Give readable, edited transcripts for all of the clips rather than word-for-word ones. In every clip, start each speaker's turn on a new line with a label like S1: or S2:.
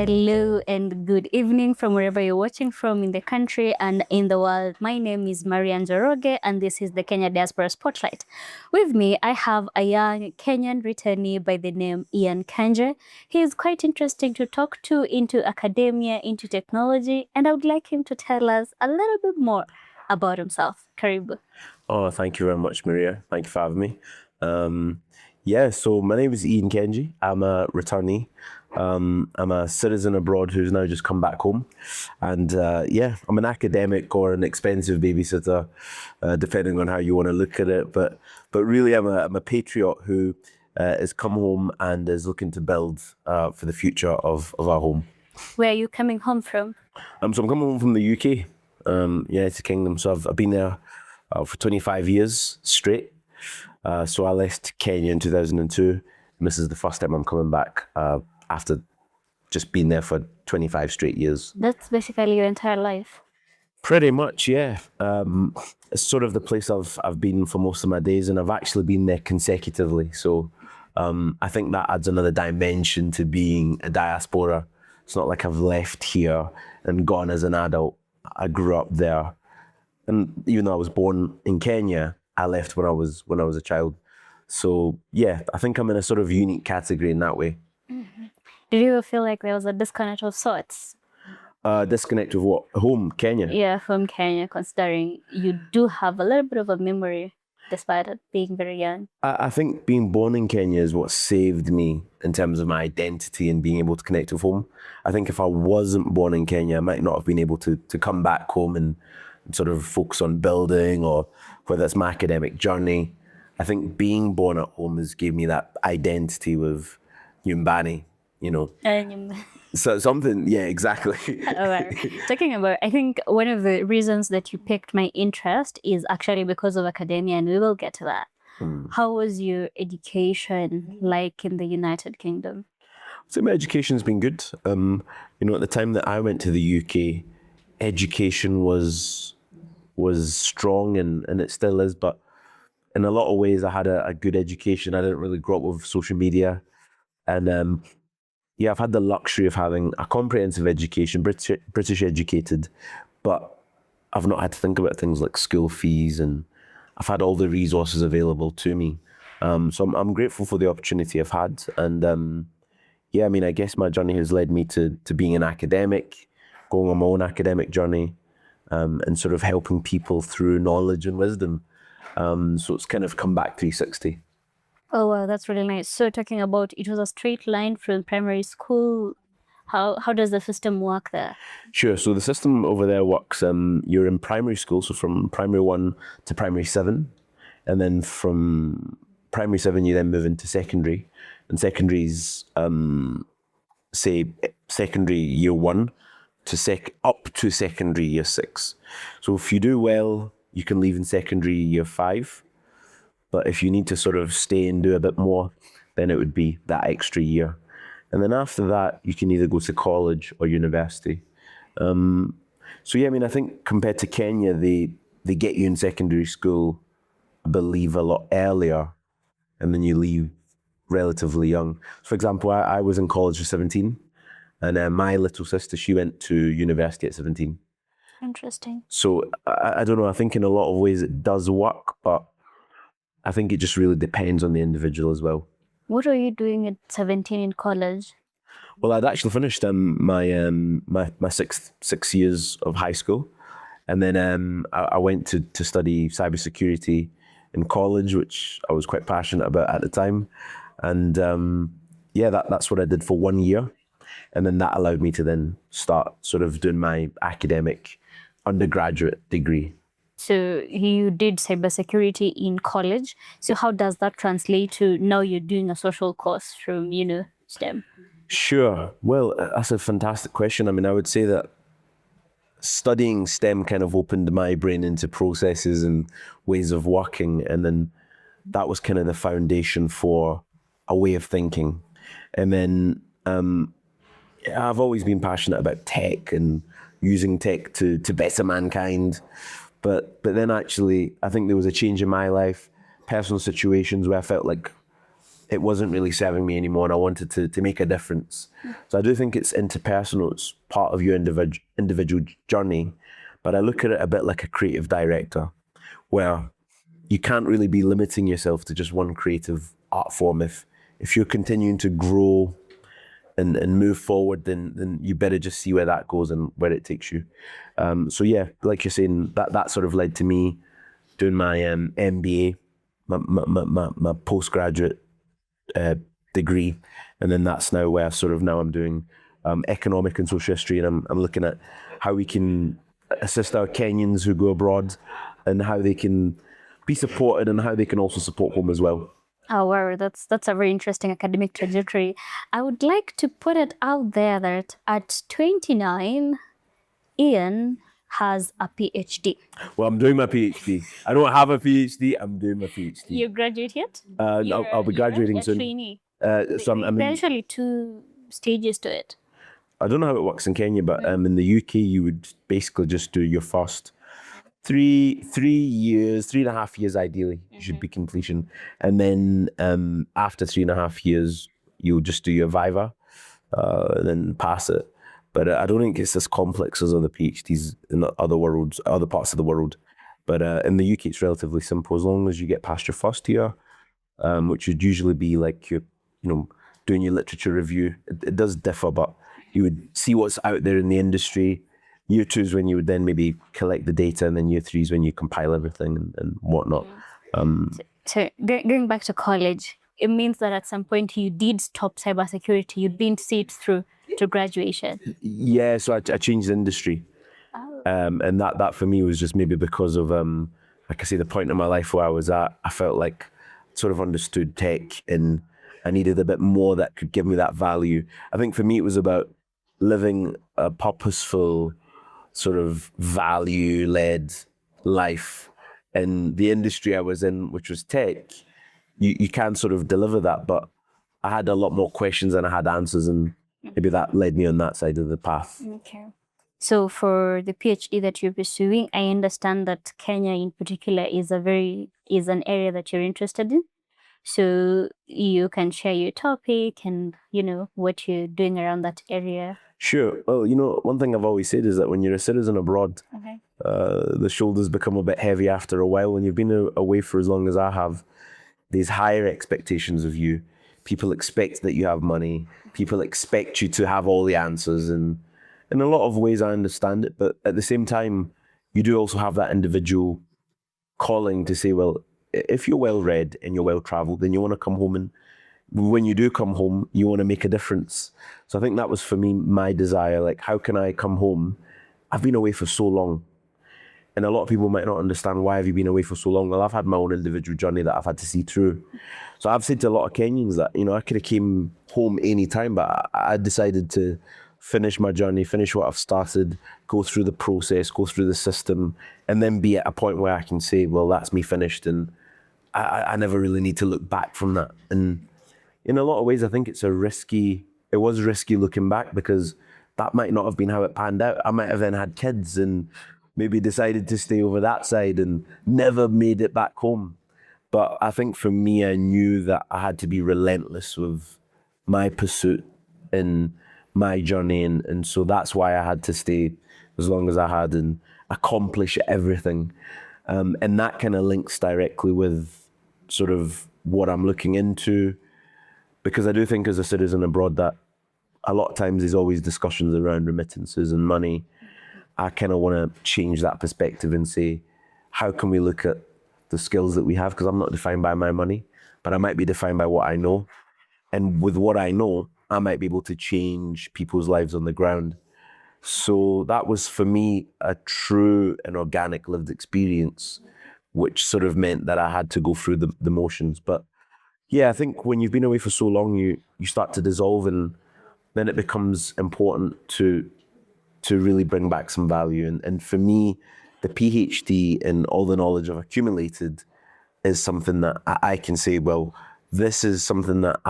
S1: Hello and good evening from wherever you're watching from in the country and in the world. My name is Marian Joroge and this is the Kenya Diaspora Spotlight. With me, I have a young Kenyan returnee by the name Ian Kenji. He is quite interesting to talk to, into academia, into technology, and I would like him to tell us a little bit more about himself. Karibu.
S2: Oh, thank you very much, Maria. Thank you for having me. So my name is Ian Kenji. I'm a returnee. I'm a citizen abroad who's now just come back home. And I'm an academic or an expensive babysitter, depending on how you want to look at it. But really, I'm a patriot who has come home and is looking to build for the future of our home.
S1: Where are you coming home from?
S2: So I'm coming home from the UK, United Kingdom. So I've been there for 25 years straight. So I left Kenya in 2002. And this is the first time I'm coming back after just being there for 25 straight years.
S1: That's basically your entire life.
S2: Pretty much, yeah. It's sort of the place I've been for most of my days, and I've actually been there consecutively. So I think that adds another dimension to being a diaspora. It's not like I've left here and gone as an adult. I grew up there. And even though I was born in Kenya, I left when I was a child. So yeah, I think I'm in a sort of unique category in that way.
S1: Mm-hmm. Did you feel like there was a disconnect of sorts?
S2: Disconnect of what? Home, Kenya?
S1: Yeah, from Kenya, considering you do have a little bit of a memory despite it being very young.
S2: I think being born in Kenya is what saved me in terms of my identity and being able to connect with home. I think if I wasn't born in Kenya, I might not have been able to come back home and sort of focus on building, or whether it's my academic journey. I think being born at home has gave me that identity with Nyumbani, you know. So something, yeah, exactly.
S1: All right. Talking about, I think one of the reasons that you picked my interest is actually because of academia, and we will get to that. How was your education like in the United Kingdom?
S2: So my education's been good. At the time that I went to the UK, education was strong and it still is, but in a lot of ways I had a good education. I didn't really grow up with social media, and I've had the luxury of having a comprehensive education, British educated, but I've not had to think about things like school fees, and I've had all the resources available to me. So I'm grateful for the opportunity I've had, and I guess my journey has led me to being an academic, going on my own academic journey, and sort of helping people through knowledge and wisdom. So it's kind of come back 360.
S1: Oh, wow, that's really nice. So talking about, it was a straight line from primary school. How does the system work there?
S2: Sure. So the system over there works, you're in primary school, so from primary 1 to primary 7. And then from primary 7, you then move into secondary. And secondary's, say, secondary year 1 to up to secondary year 6. So if you do well, you can leave in secondary year 5. But if you need to sort of stay and do a bit more, then it would be that extra year. And then after that, you can either go to college or university. I think compared to Kenya, they get you in secondary school, I believe, a lot earlier, and then you leave relatively young. For example, I was in college at 17, and my little sister, she went to university at 17.
S1: Interesting.
S2: So I don't know, I think in a lot of ways it does work, but I think it just really depends on the individual as well.
S1: What were you doing at 17 in college?
S2: Well, I'd actually finished my 6 years of high school, and then I went to study cybersecurity in college, which I was quite passionate about at the time. And that's what I did for 1 year. And then that allowed me to then start sort of doing my academic undergraduate degree.
S1: So you did cybersecurity in college. So how does that translate to now you're doing a social course from, STEM?
S2: Sure. Well, that's a fantastic question. I mean, I would say that studying STEM kind of opened my brain into processes and ways of working. And then that was kind of the foundation for a way of thinking. And then I've always been passionate about tech and using tech to better mankind. But then actually, I think there was a change in my life, personal situations where I felt like it wasn't really serving me anymore, and I wanted to make a difference. So I do think it's interpersonal. It's part of your individual journey, but I look at it a bit like a creative director, where you can't really be limiting yourself to just one creative art form. If you're continuing to grow and move forward, then you better just see where that goes and where it takes you. So yeah, like you're saying, that sort of led to me doing my MBA, my postgraduate degree, and then that's now where I'm doing economic and social history, and I'm looking at how we can assist our Kenyans who go abroad and how they can be supported and how they can also support home as well.
S1: Oh wow, that's a very interesting academic trajectory. I would like to put it out there that at 29, Ian has a PhD.
S2: Well, I'm doing my PhD. I don't have a PhD. I'm doing my PhD.
S1: You graduate yet?
S2: I'll be graduating soon.
S1: Trainee.
S2: So I'm
S1: There's actually 2 stages to it.
S2: I don't know how it works in Kenya, but in the UK, you would basically just do your first 3 years, 3.5 years ideally, should be completion. And then after 3.5 years, you'll just do your Viva, and then pass it. But I don't think it's as complex as other PhDs in other parts of the world. But in the UK, it's relatively simple. As long as you get past your first year, which would usually be like doing your literature review. It does differ, but you would see what's out there in the industry. Year 2 is when you would then maybe collect the data, and then year 3 is when you compile everything and whatnot.
S1: So going back to college, it means that at some point you did stop cybersecurity. You didn't see it through to graduation.
S2: Yeah, so I changed industry. And that for me was just maybe because of, like I say, the point in my life where I was at. I felt like sort of understood tech and I needed a bit more that could give me that value. I think for me, it was about living a purposeful, sort of value-led life. And the industry I was in, which was tech, you can sort of deliver that, but I had a lot more questions than I had answers, and maybe that led me on that side of the path.
S1: Okay. So for the PhD that you're pursuing, I understand that Kenya in particular is an area that you're interested in. So you can share your topic and what you're doing around that area.
S2: Sure. Well, one thing I've always said is that when you're a citizen abroad, the shoulders become a bit heavy after a while. When you've been away for as long as I have, there's higher expectations of you. People expect that you have money. People expect you to have all the answers. And in a lot of ways, I understand it. But at the same time, you do also have that individual calling to say, well, if you're well-read and you're well-traveled, then you want to come home, and when you do come home, you want to make a difference. So I think that was for me, my desire, like, how can I come home? I've been away for so long. And a lot of people might not understand, why have you been away for so long? Well, I've had my own individual journey that I've had to see through. So I've said to a lot of Kenyans that, I could have came home any time, but I decided to finish my journey, finish what I've started, go through the process, go through the system, and then be at a point where I can say, well, that's me finished. And I never really need to look back from that. And in a lot of ways, I think it was risky looking back, because that might not have been how it panned out. I might have then had kids and maybe decided to stay over that side and never made it back home. But I think for me, I knew that I had to be relentless with my pursuit and my journey. And so that's why I had to stay as long as I had and accomplish everything. And that kind of links directly with sort of what I'm looking into, because I do think as a citizen abroad that a lot of times there's always discussions around remittances and money. I kind of want to change that perspective and say, how can we look at the skills that we have? Because I'm not defined by my money, but I might be defined by what I know. And with what I know, I might be able to change people's lives on the ground. So that was for me a true and organic lived experience, which sort of meant that I had to go through the motions. But yeah, I think when you've been away for so long, you start to dissolve, and then it becomes important to really bring back some value. And for me, the PhD and all the knowledge I've accumulated is something that I can say, well, this is something that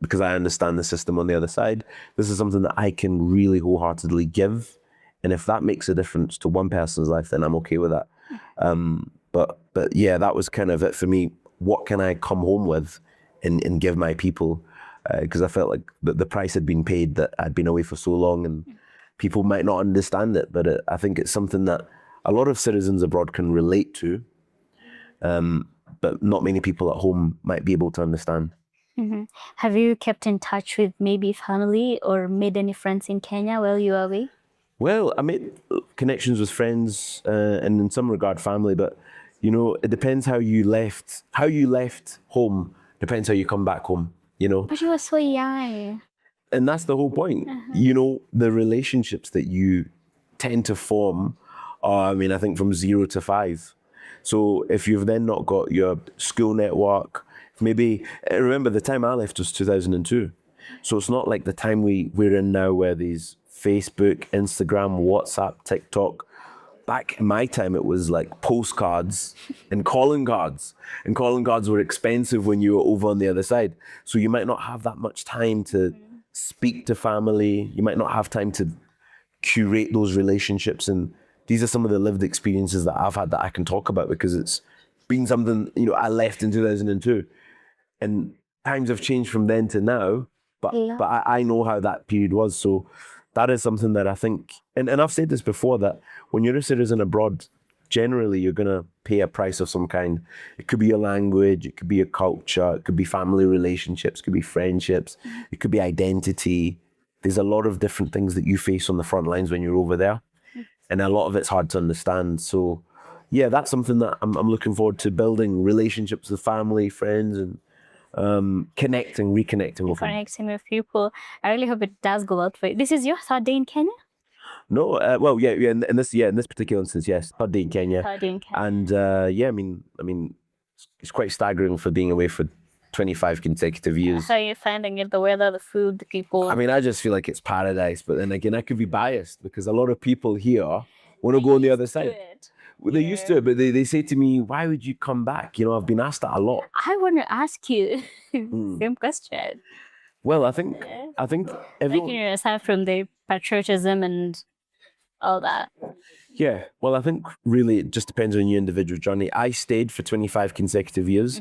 S2: because I understand the system on the other side, this is something that I can really wholeheartedly give. And if that makes a difference to one person's life, then I'm okay with that. But yeah, that was kind of it for me. What can I come home with and give my people, because I felt like the price had been paid, that I'd been away for so long, and people might not understand it, but I think it's something that a lot of citizens abroad can relate to, but not many people at home might be able to understand.
S1: Have you kept in touch with maybe family or made any friends in Kenya while you were away?
S2: Well, I made connections with friends, and in some regard family, but you know, it depends how you left. How you left home depends how you come back home, you know.
S1: But you were so young.
S2: And that's the whole point. You know, the relationships that you tend to form are, I mean, I think from 0 to 5. So if you've then not got your school network, maybe, remember the time I left was 2002. So it's not like the time we're in now where these Facebook, Instagram, WhatsApp, TikTok. Back in my time, it was like postcards and calling cards. And calling cards were expensive when you were over on the other side. So you might not have that much time to speak to family. You might not have time to curate those relationships. And these are some of the lived experiences that I've had that I can talk about, because it's been something, you know, I left in 2002. And times have changed from then to now. But I know how that period was. So that is something that I think, and I've said this before, that when you're a citizen abroad, generally you're going to pay a price of some kind. It could be a language, it could be a culture, it could be family relationships, it could be friendships, it could be identity. There's a lot of different things that you face on the front lines when you're over there. And a lot of it's hard to understand. So yeah, that's something that I'm looking forward to, building relationships with family, friends, and reconnecting with them.
S1: Connecting with people. I really hope it does go well for you. This is your third day in Kenya?
S2: No, well, yeah, in this particular instance, yes, third day in Kenya.
S1: Third day in Kenya.
S2: And yeah, I mean, it's quite staggering for being away for 25 consecutive years.
S1: How are you finding it? The weather, the food, the people?
S2: I mean, I just feel like it's paradise. But then again, I could be biased, because a lot of people here want to go on the other side. Well, they're used to it, but they say to me, why would you come back? You know, I've been asked that a lot.
S1: I want to ask you same question.
S2: Well, I think everyone...
S1: Like, aside from the patriotism and all that.
S2: Yeah, well, I think really it just depends on your individual journey. I stayed for 25 consecutive years,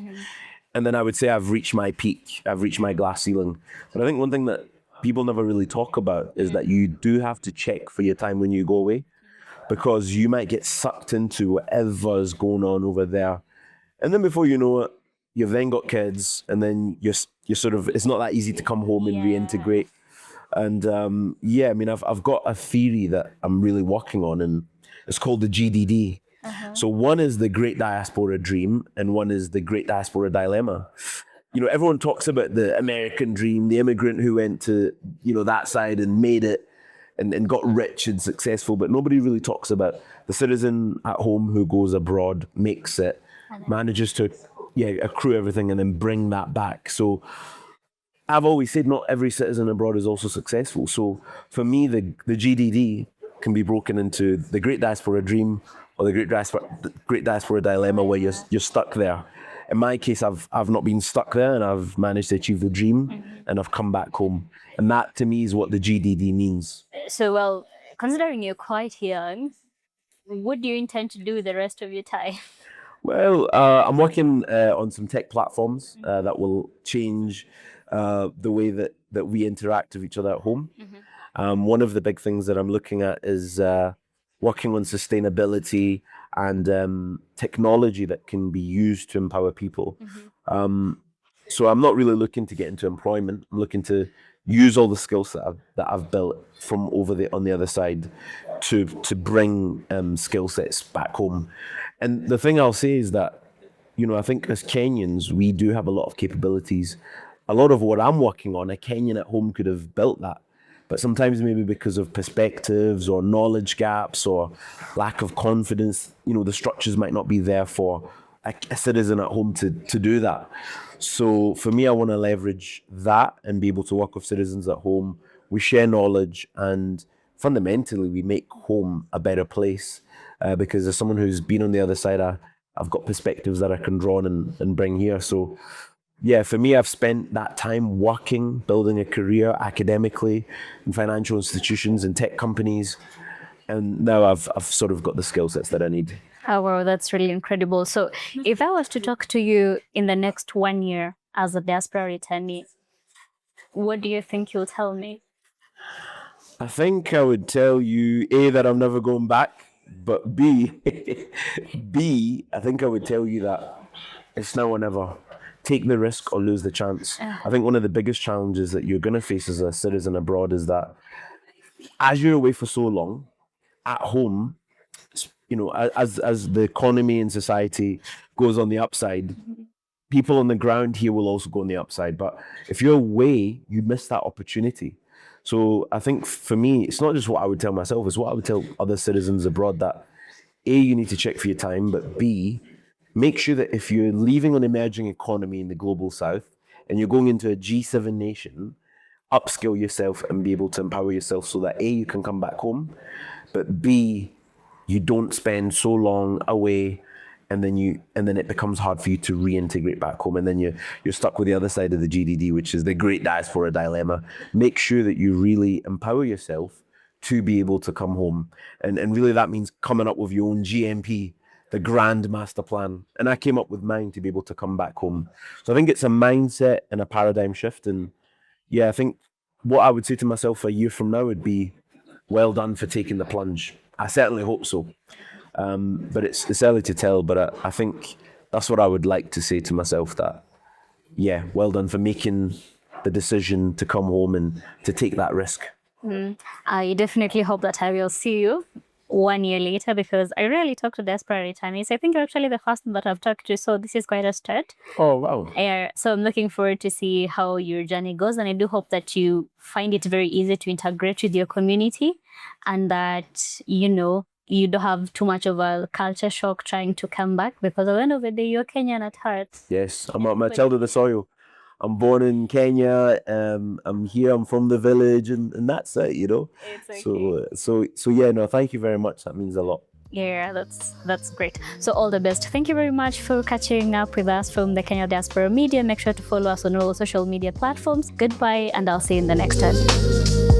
S2: and then I would say I've reached my peak. I've reached my glass ceiling. But I think one thing that people never really talk about is that you do have to check for your time when you go away, because you might get sucked into whatever's going on over there. And then before you know it, you've then got kids, and then you're sort of, it's not that easy to come home and reintegrate. And yeah, I mean, I've got a theory that I'm really working on, and it's called the GDD. So one is the Great Diaspora Dream, and one is the Great Diaspora Dilemma. You know, everyone talks about the American dream, the immigrant who went to, you know, that side and made it and got rich and successful, but nobody really talks about the citizen at home who goes abroad, makes it, manages to accrue everything and then bring that back. So I've always said not every citizen abroad is also successful. So for me, the GDD can be broken into the Great Diaspora Dream or the Great Diaspora Dilemma, where you're stuck there. In my case, I've not been stuck there, and I've managed to achieve the dream, and I've come back home. And that to me is what the GDD means.
S1: So, well, considering you're quite young, what do you intend to do the rest of your time?
S2: Well, I'm working on some tech platforms that will change the way that we interact with each other at home. One of the big things that I'm looking at is working on sustainability and technology that can be used to empower people. So I'm not really looking to get into employment. I'm looking to use all the skills that I've built from on the other side to bring skill sets back home. And the thing I'll say is that, you know, I think as Kenyans, we do have a lot of capabilities. A lot of what I'm working on, a Kenyan at home could have built that. But sometimes maybe because of perspectives or knowledge gaps or lack of confidence, you know, the structures might not be there for a citizen at home to do that. So for me, I want to leverage that and be able to work with citizens at home. We share knowledge, and fundamentally we make home a better place, because as someone who's been on the other side, I've got perspectives that I can draw on and bring here. So yeah, for me, I've spent that time working, building a career academically in financial institutions and tech companies. And now I've sort of got the skill sets that I need.
S1: Oh, wow, that's really incredible. So if I was to talk to you in the next 1 year, as a diaspora returnee, what do you think you'll tell me?
S2: I think I would tell you A, that I'm never going back, but B, I think I would tell you that it's now or never. Take the risk or lose the chance. I think one of the biggest challenges that you're going to face as a citizen abroad is that as you're away for so long, at home, you know, as the economy and society goes on the upside, people on the ground here will also go on the upside. But if you're away, you miss that opportunity. So I think for me, it's not just what I would tell myself, it's what I would tell other citizens abroad, that A, you need to check for your time, but B, make sure that if you're leaving an emerging economy in the global south and you're going into a G7 nation, upskill yourself and be able to empower yourself so that A, you can come back home, but B, you don't spend so long away and then it becomes hard for you to reintegrate back home, and then you're stuck with the other side of the GDD, which is the great diaspora dilemma. Make sure that you really empower yourself to be able to come home, and really that means coming up with your own GMP, the grand master plan. And I came up with mine to be able to come back home. So I think it's a mindset and a paradigm shift. And yeah, I think what I would say to myself a year from now would be, well done for taking the plunge. I certainly hope so. But it's early to tell, but I think that's what I would like to say to myself, that, yeah, well done for making the decision to come home and to take that risk.
S1: I definitely hope that I will see you 1 year later, because I rarely talk to diaspora returnees. I think you're actually the first one that I've talked to, so this is quite a start.
S2: Oh, wow.
S1: So I'm looking forward to see how your journey goes, and I do hope that you find it very easy to integrate with your community, and that, you know, you don't have too much of a culture shock trying to come back, because at the end of the day, you're Kenyan at heart.
S2: Yes, I'm a child of the soil. I'm born in Kenya. I'm here. I'm from the village, and that's it. You know.
S1: It's okay.
S2: So yeah. No, thank you very much. That means a lot.
S1: Yeah, that's great. So all the best. Thank you very much for catching up with us from the Kenya Diaspora Media. Make sure to follow us on all social media platforms. Goodbye, and I'll see you in the next time.